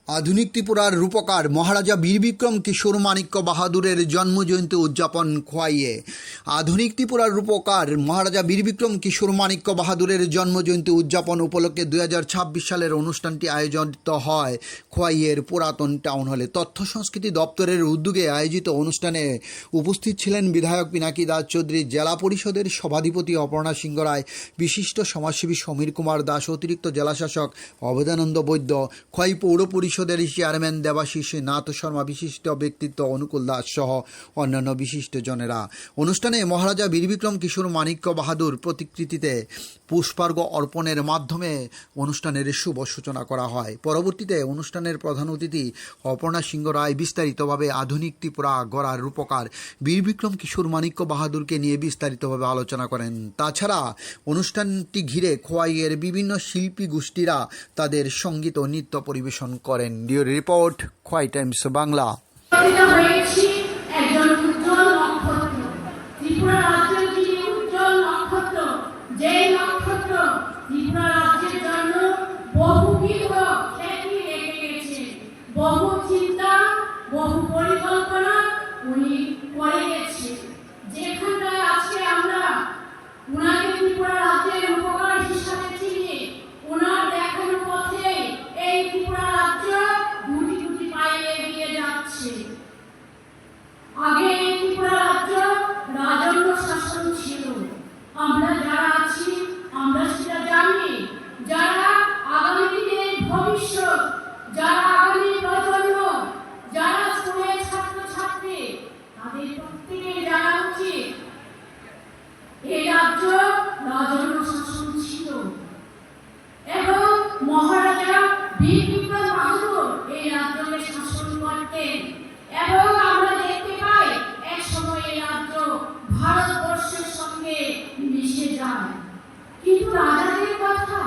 আধুনিক ত্রিপুরার রূপকার মহারাজা বীর বিক্রম কিশোর মাণিক্য বাহাদুরের জন্মজয়ন্তী উদযাপন খোয়াইয়ে। আধুনিক ত্রিপুরার রূপকার মহারাজা বীর বিক্রম কিশোর মাণিক্য বাহাদুরের জন্মজয়ন্তী উদযাপন উপলক্ষে 2026 সালের অনুষ্ঠানটি আয়োজিত হয় খোয়াইয়ের পুরাতন টাউন হলে। তথ্য সংস্কৃতি দপ্তরের উদ্যোগে আয়োজিত অনুষ্ঠানে উপস্থিত ছিলেন বিধায়ক পিনাকি দাস চৌধুরী, জেলা পরিষদের সভাধিপতি অপর্ণা সিংহ রায়, বিশিষ্ট সমাজসেবী সমীর কুমার দাস, অতিরিক্ত জেলাশাসক অভেদানন্দ বৈদ্য, খোয়াই পৌর পরিষদের চেয়ারম্যান দেবাশিস নাথ শর্মা, বিশিষ্ট ব্যক্তিত্ব অনুকূল দাস সহ অন্যান্য বিশিষ্টজনেরা। অনুষ্ঠানে মহারাজা বীর বিক্রম কিশোর মাণিক্য বাহাদুর প্রতিকৃতিতে পুষ্পার্ঘ্য অর্পণের মাধ্যমে অনুষ্ঠানের শুভ সূচনা করা হয়। পরবর্তীতে অনুষ্ঠানের প্রধান অতিথি অপর্ণা সিংহ রায় বিস্তারিতভাবে আধুনিক ত্রিপুরা গড়ার রূপকার বীর বিক্রম কিশোর মাণিক্য বাহাদুরকে নিয়ে বিস্তারিতভাবে আলোচনা করেন। তাছাড়া অনুষ্ঠানটি ঘিরে খোয়াইয়ের বিভিন্ন শিল্পী গোষ্ঠীরা তাদের সঙ্গীত ও নৃত্য পরিবেশন করেন। ডিওর রিপোর্ট, খোয়াই টাইমস বাংলা। বহু চিন্তা, বহু পরিকল্পনা উনি করে গেছেন। যেখানটায় আজকে আমরা উনাকে ত্রিপুরা রাজ্যের উপকার হিসাবে চিনি, উনার দেখানো পথে এই ত্রিপুরা রাজ্য গুটি গুটি পায়ে এগিয়ে যাচ্ছে। আগে এই ত্রিপুরা রাজ্য রাজন্য শাসন ছিল। আমরা যারা আছি আমরা সেটা জানি। যারা আগামী দিনের ভবিষ্যৎ, যারা আগামী প্রজন্ম, যারা স্কুলের ছাত্রছাত্রী, তাদের প্রত্যেকের জানা উচিত এই রাজ্য রাজন্য শাসন ছিল এবং মহারাজা বীর বিক্রম বাহাদুর এই রাজ্যকে শাসন করতেন এবং আমরা দেখতে পাই এক সময় এই রাজ্য ভারতবর্ষের সঙ্গে মিশে যায়। কিন্তু রাজাদের কথা